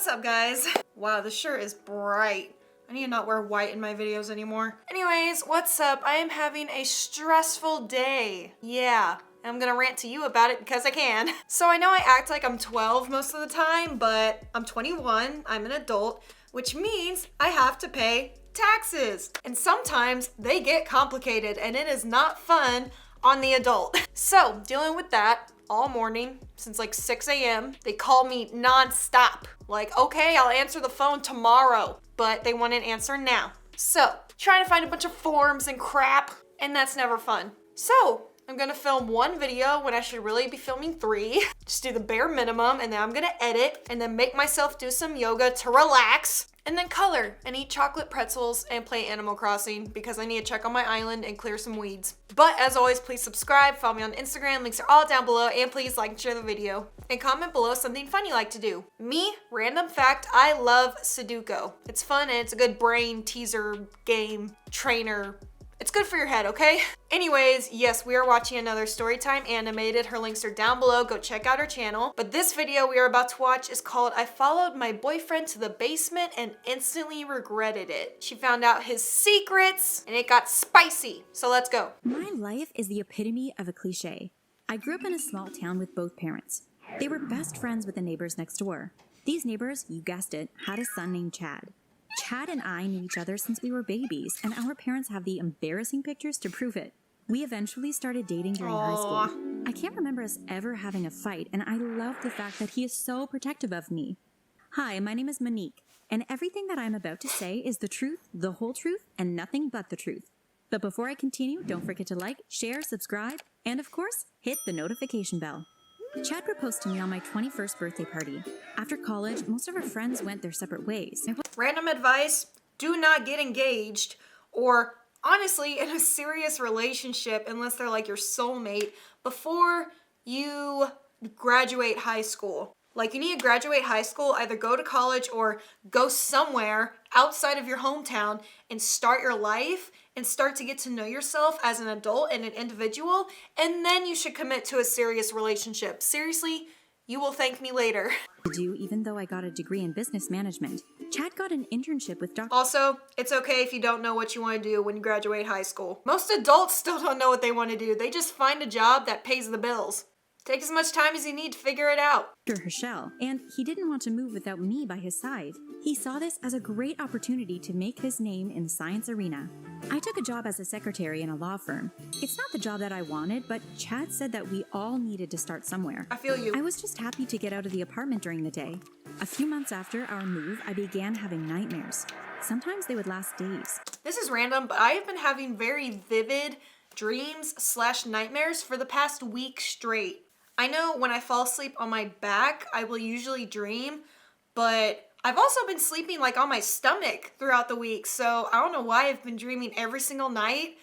What's up, guys? Wow, this shirt is bright. I need to not wear white in my videos anymore. Anyways, what's up? I am having a stressful day. Yeah, I'm gonna rant to you about it because I can. So I know I act like I'm 12 most of the time, but I'm 21, I'm an adult, which means I have to pay taxes. And sometimes they get complicated and it is not fun on the adult. So dealing with that all morning since like 6 a.m. They call me non-stop. Like, okay, I'll answer the phone tomorrow, but they want an answer now. So trying to find a bunch of forms and crap, and that's never fun. So I'm gonna film one video when I should really be filming 3. Just do the bare minimum, and then I'm gonna edit and then make myself do some yoga to relax, and then color and eat chocolate pretzels and play Animal Crossing because I need to check on my island and clear some weeds. But as always, please subscribe, follow me on Instagram, links are all down below, and please like and share the video. And comment below something fun you like to do. Me, random fact, I love Sudoku. It's fun and it's a good brain teaser game trainer. It's good for your head, okay? Anyways, yes, we are watching another Storytime animated. Her links are down below. Go check out her channel. But this video we are about to watch is called I Followed My Boyfriend to the Basement and Instantly Regretted It. She found out his secrets and it got spicy. So let's go. My life is the epitome of a cliche. I grew up in a small town with both parents. They were best friends with the neighbors next door. These neighbors, you guessed it, had a son named Chad. Chad and I knew each other since we were babies, and our parents have the embarrassing pictures to prove it. We eventually started dating during high school. I can't remember us ever having a fight, and I love the fact that he is so protective of me. Hi, my name is Monique, and everything that I'm about to say is the truth, the whole truth, and nothing but the truth. But before I continue, don't forget to like, share, subscribe, and of course, hit the notification bell. Chad proposed to me on my 21st birthday party. After college, most of our friends went their separate ways. Random advice, do not get engaged or honestly in a serious relationship unless they're like your soulmate before you graduate high school. Like, you need to graduate high school, either go to college or go somewhere outside of your hometown and start your life and start to get to know yourself as an adult and an individual, and then you should commit to a serious relationship. Seriously, you will thank me later. Even though I got a degree in business management. Chad got an internship with Dr. Also, it's okay if you don't know what you want to do when you graduate high school. Most adults still don't know what they want to do. They just find a job that pays the bills. Take as much time as you need to figure it out. Dr. Herschel, and he didn't want to move without me by his side. He saw this as a great opportunity to make his name in the science arena. I took a job as a secretary in a law firm. It's not the job that I wanted, but Chad said that we all needed to start somewhere. I feel you. I was just happy to get out of the apartment during the day. A few months after our move, I began having nightmares. Sometimes they would last days. This is random, but I have been having very vivid dreams/nightmares for the past week straight. I know when I fall asleep on my back, I will usually dream, but I've also been sleeping like on my stomach throughout the week, so I don't know why I've been dreaming every single night,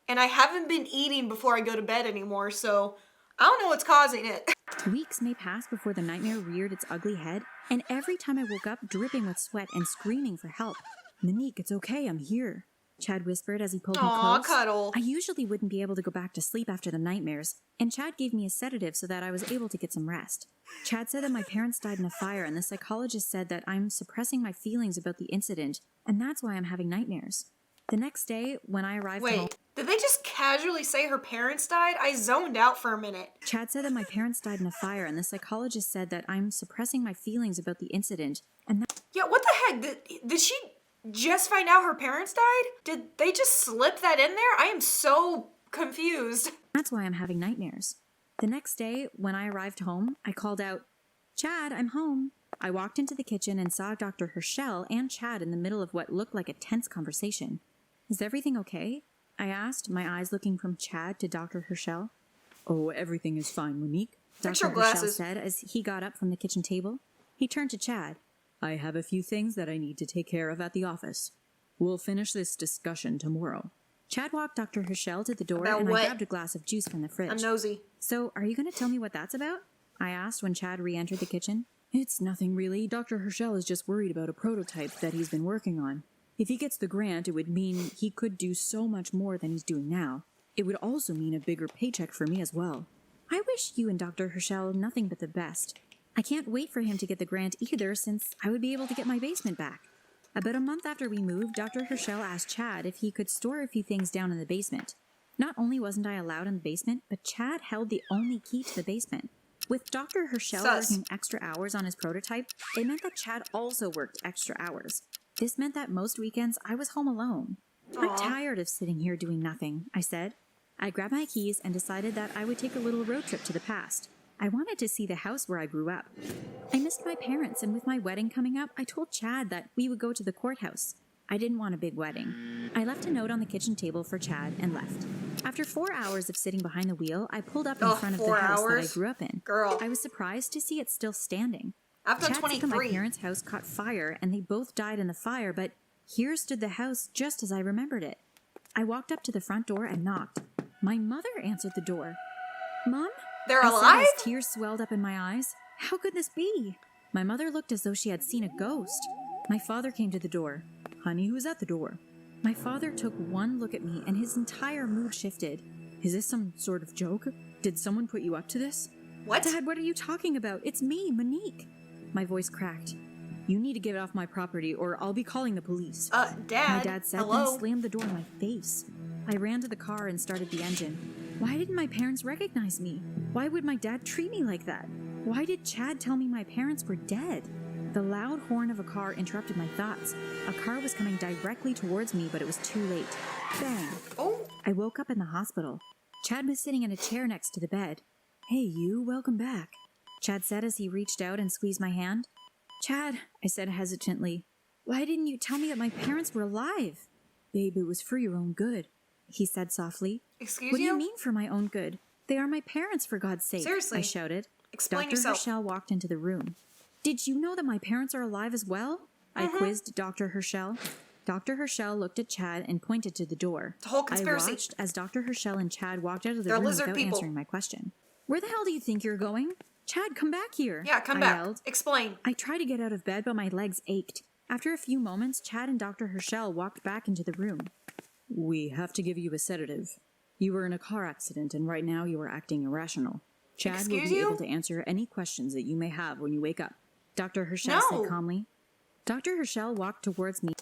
and I haven't been eating before I go to bed anymore, so I don't know what's causing it. Weeks may pass before the nightmare reared its ugly head, and every time I woke up dripping with sweat and screaming for help. Monique, it's okay, I'm here. Chad whispered as he pulled me close. Cuddle. I usually wouldn't be able to go back to sleep after the nightmares, and Chad gave me a sedative so that I was able to get some rest. Chad said that my parents died in a fire, and the psychologist said that I'm suppressing my feelings about the incident, and that's why I'm having nightmares. The next day, when I arrived home... Wait, did they just casually say her parents died? I zoned out for a minute. Chad said that my parents died in a fire, and the psychologist said that I'm suppressing my feelings about the incident, and that... Yeah, what the heck? Did she just find out her parents died? Did they just slip that in there? I am so confused. That's why I'm having nightmares. The next day, when I arrived home, I called out, Chad, I'm home. I walked into the kitchen and saw Dr. Herschel and Chad in the middle of what looked like a tense conversation. Is everything okay? I asked, my eyes looking from Chad to Dr. Herschel. Oh, everything is fine, Monique, Dr. Herschel said as he got up from the kitchen table. He turned to Chad. I have a few things that I need to take care of at the office. We'll finish this discussion tomorrow. Chad walked Dr. Herschel to the door and I grabbed a glass of juice from the fridge. I'm nosy. So, are you going to tell me what that's about? I asked when Chad re-entered the kitchen. It's nothing really. Dr. Herschel is just worried about a prototype that he's been working on. If he gets the grant, it would mean he could do so much more than he's doing now. It would also mean a bigger paycheck for me as well. I wish you and Dr. Herschel nothing but the best. I can't wait for him to get the grant either, since I would be able to get my basement back. About a month after we moved, Dr. Herschel asked Chad if he could store a few things down in the basement. Not only wasn't I allowed in the basement, but Chad held the only key to the basement. With Dr. Herschel working extra hours on his prototype, it meant that Chad also worked extra hours. This meant that most weekends I was home alone. I'm tired of sitting here doing nothing, I said. I grabbed my keys and decided that I would take a little road trip to the past. I wanted to see the house where I grew up. I missed my parents, and with my wedding coming up, I told Chad that we would go to the courthouse. I didn't want a big wedding. I left a note on the kitchen table for Chad and left. After 4 hours of sitting behind the wheel, I pulled up in front of the house that I grew up in. Girl. I was surprised to see it still standing. I've done Chad 23. said that my parents' house caught fire and they both died in the fire, but here stood the house just as I remembered it. I walked up to the front door and knocked. My mother answered the door. Mom? They're I alive? said as tears swelled up in my eyes. How could this be? My mother looked as though she had seen a ghost. My father came to the door. Honey, who's at the door? My father took one look at me and his entire mood shifted. Is this some sort of joke? Did someone put you up to this? What? Dad, what are you talking about? It's me, Monique. My voice cracked. You need to get off my property or I'll be calling the police. Dad. My dad said, hello? then slammed the door in my face. I ran to the car and started the engine. Why didn't my parents recognize me? Why would my dad treat me like that? Why did Chad tell me my parents were dead? The loud horn of a car interrupted my thoughts. A car was coming directly towards me, but it was too late. Bang! Oh. I woke up in the hospital. Chad was sitting in a chair next to the bed. Hey, you, welcome back, Chad said as he reached out and squeezed my hand. Chad, I said hesitantly, why didn't you tell me that my parents were alive? Babe, it was for your own good, he said softly. Excuse What you? do you mean for my own good? They are my parents, for God's sake, Seriously. I shouted. Explain Dr. yourself. Herschel walked into the room. Did you know that my parents are alive as well? I quizzed Dr. Herschel. Dr. Herschel looked at Chad and pointed to the door. It's a whole conspiracy. I watched as Dr. Herschel and Chad walked out of the They're room lizard without people. answering my question. Where the hell do you think you're going? Chad, come back here. Yeah, come I back. yelled. Explain. I tried to get out of bed, but my legs ached. After a few moments, Chad and Dr. Herschel walked back into the room. We have to give you a sedative. You were in a car accident, and right now you are acting irrational. Chad will Excuse be you? able to answer any questions that you may have when you wake up. Dr. Herschel No. said calmly. Dr. Herschel walked towards me.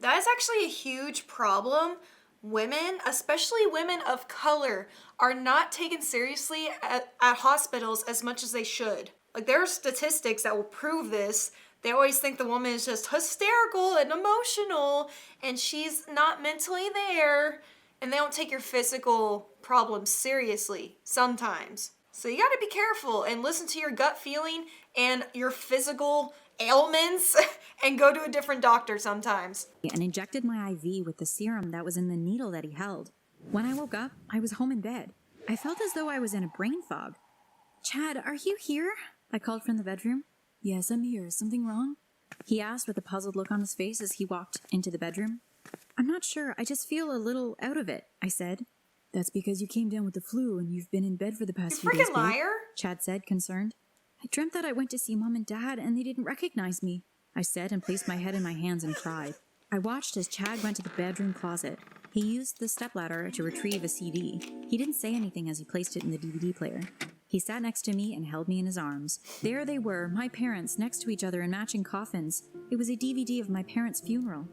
That is actually a huge problem. Women, especially women of color, are not taken seriously at hospitals as much as they should. Like, there are statistics that will prove this. They always think the woman is just hysterical and emotional, and she's not mentally there, and they don't take your physical problems seriously sometimes. So you gotta be careful and listen to your gut feeling and your physical ailments and go to a different doctor sometimes. And injected my IV with the serum that was in the needle that he held. When I woke up, I was home in bed. I felt as though I was in a brain fog. Chad, are you here? I called from the bedroom. Yes, I'm here. Something wrong? He asked with a puzzled look on his face as he walked into the bedroom. I'm not sure. I just feel a little out of it, I said. That's because you came down with the flu and you've been in bed for the past few days, Freaking liar. Chad said, concerned. I dreamt that I went to see Mom and Dad and they didn't recognize me, I said and placed my head in my hands and cried. I watched as Chad went to the bedroom closet. He used the stepladder to retrieve a CD. He didn't say anything as he placed it in the DVD player. He sat next to me and held me in his arms. There they were, my parents, next to each other in matching coffins. It was a DVD of my parents' funeral.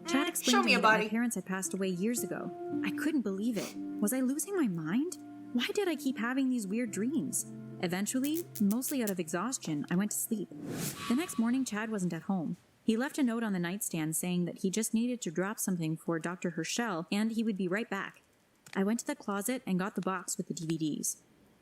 Chad explained to me that my parents had passed away years ago. I couldn't believe it. Was I losing my mind? Why did I keep having these weird dreams? Eventually, mostly out of exhaustion, I went to sleep. The next morning, Chad wasn't at home. He left a note on the nightstand saying that he just needed to drop something for Dr. Herschel and he would be right back. I went to the closet and got the box with the DVDs.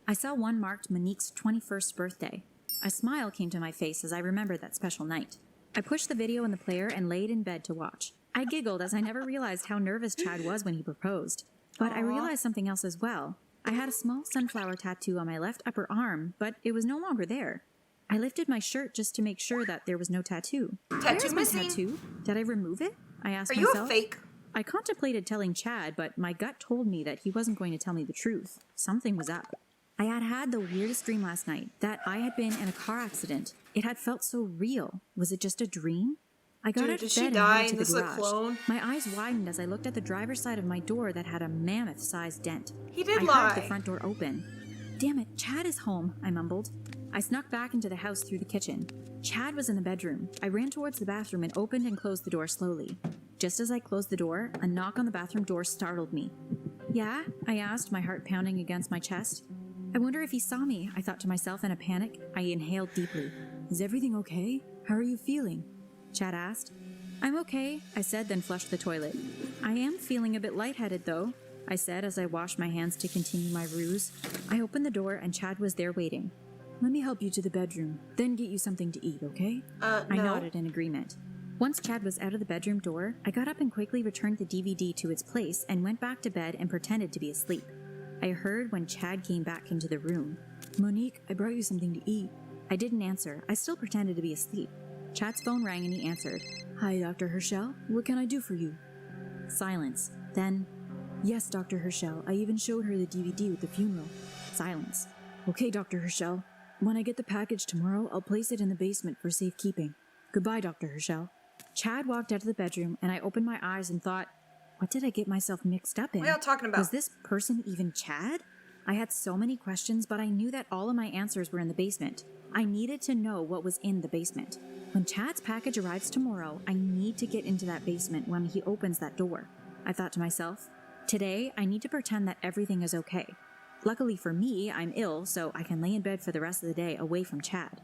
I saw one marked Monique's 21st birthday. A smile came to my face as I remembered that special night. I pushed the video in the player and laid in bed to watch. I giggled as I never realized how nervous Chad was when he proposed. But I realized something else as well. I had a small sunflower tattoo on my left upper arm, but it was no longer there. I lifted my shirt just to make sure that there was no tattoo. Where's my tattoo? Did I remove it? I asked myself. Are you a fake? I contemplated telling Chad, but my gut told me that he wasn't going to tell me the truth. Something was up. I had had the weirdest dream last night, that I had been in a car accident. It had felt so real. Was it just a dream? I got out of bed and headed to the garage. My eyes widened as I looked at the driver's side of my door that had a mammoth-sized dent. He did I lie. heard the front door open. Damn it, Chad is home, I mumbled. I snuck back into the house through the kitchen. Chad was in the bedroom. I ran towards the bathroom and opened and closed the door slowly. Just as I closed the door, a knock on the bathroom door startled me. Yeah? I asked, my heart pounding against my chest. I wonder if he saw me, I thought to myself in a panic. I inhaled deeply. Is everything okay? How are you feeling? Chad asked. I'm okay, I said, then flushed the toilet. I am feeling a bit lightheaded, though, I said as I washed my hands to continue my ruse. I opened the door and Chad was there waiting. Let me help you to the bedroom, then get you something to eat, okay? No. I nodded in agreement. Once Chad was out of the bedroom door, I got up and quickly returned the DVD to its place and went back to bed and pretended to be asleep. I heard when Chad came back into the room. Monique, I brought you something to eat. I didn't answer. I still pretended to be asleep. Chad's phone rang and he answered. Hi, Dr. Herschel. What can I do for you? Silence. Then, yes, Dr. Herschel. I even showed her the DVD with the funeral. Silence. Okay, Dr. Herschel. When I get the package tomorrow, I'll place it in the basement for safekeeping. Goodbye, Dr. Herschel. Chad walked out of the bedroom and I opened my eyes and thought, what did I get myself mixed up in? What are y'all talking about? Was this person even Chad? I had so many questions, but I knew that all of my answers were in the basement. I needed to know what was in the basement. When Chad's package arrives tomorrow, I need to get into that basement when he opens that door. I thought to myself, today I need to pretend that everything is okay. Luckily for me, I'm ill, so I can lay in bed for the rest of the day away from Chad.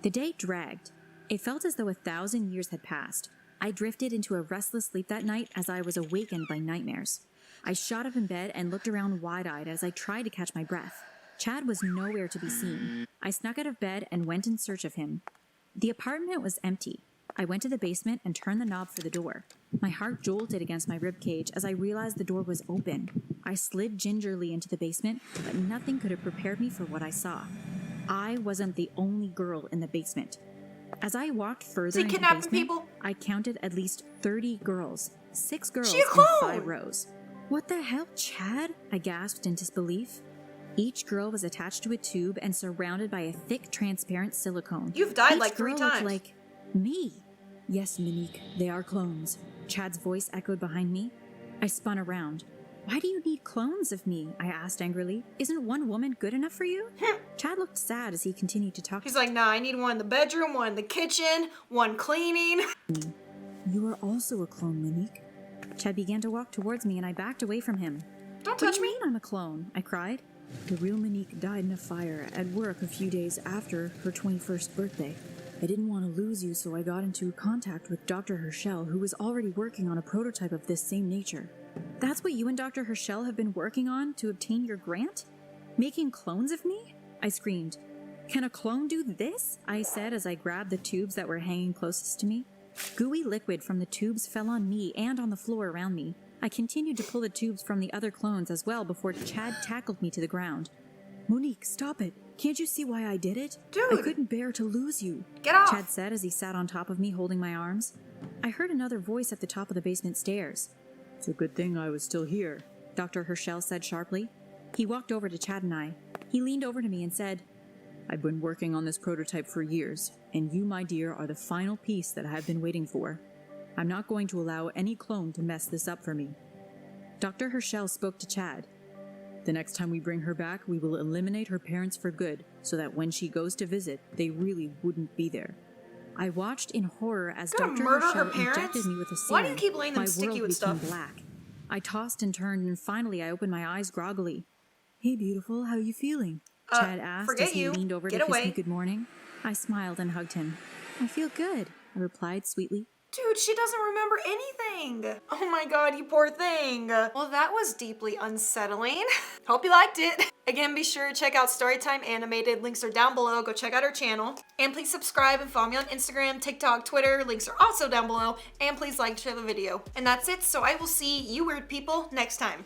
The day dragged. It felt as though 1,000 years had passed. I drifted into a restless sleep that night as I was awakened by nightmares. I shot up in bed and looked around wide-eyed as I tried to catch my breath. Chad was nowhere to be seen. I snuck out of bed and went in search of him. The apartment was empty. I went to the basement and turned the knob for the door. My heart jolted against my ribcage as I realized the door was open. I slid gingerly into the basement, but nothing could have prepared me for what I saw. I wasn't the only girl in the basement. As I walked further into the basement, people? I counted at least 30 girls. 6 girls She a in clone! 5 rows. What the hell, Chad? I gasped in disbelief. Each girl was attached to a tube and surrounded by a thick, transparent silicone. You've died Each like 3 girl times. looked like me. Yes, Monique, they are clones. Chad's voice echoed behind me. I spun around. Why do you need clones of me? I asked angrily. Isn't one woman good enough for you? Chad looked sad as he continued to talk. He's like, nah, I need one in the bedroom, one in the kitchen, one cleaning. You are also a clone, Monique. Chad began to walk towards me and I backed away from him. Don't What touch do you me. mean I'm a clone? I cried. The real Monique died in a fire at work a few days after her 21st birthday. I didn't want to lose you, so I got into contact with Dr. Herschel, who was already working on a prototype of this same nature. That's what you and Dr. Herschel have been working on to obtain your grant? Making clones of me? I screamed. Can a clone do this? I said as I grabbed the tubes that were hanging closest to me. Gooey liquid from the tubes fell on me and on the floor around me. I continued to pull the tubes from the other clones as well before Chad tackled me to the ground. Monique, stop it. Can't you see why I did it? Dude. I couldn't bear to lose you. Get off. Chad said as he sat on top of me holding my arms. I heard another voice at the top of the basement stairs. It's a good thing I was still here, Dr. Herschel said sharply. He walked over to Chad and I. He leaned over to me and said, I've been working on this prototype for years, and you, my dear, are the final piece that I've been waiting for. I'm not going to allow any clone to mess this up for me. Dr. Herschel spoke to Chad. The next time we bring her back, we will eliminate her parents for good, so that when she goes to visit, they really wouldn't be there. I watched in horror as Gonna Dr. murder her Herschel parents? injected me with a serum. Why do you keep letting them My stick world you with became stuff? black. I tossed and turned, and finally I opened my eyes groggily. Hey, beautiful, how you feeling? Chad asked forget as he you. leaned over Get to kiss away. me good morning. I smiled and hugged him. I feel good, I replied sweetly. Dude, she doesn't remember anything. Oh my god, you poor thing. Well, that was deeply unsettling. Hope you liked it. Again, be sure to check out Storytime Animated. Links are down below. Go check out her channel. And please subscribe and follow me on Instagram, TikTok, Twitter. Links are also down below. And please like and share the video. And that's it, so I will see you weird people next time.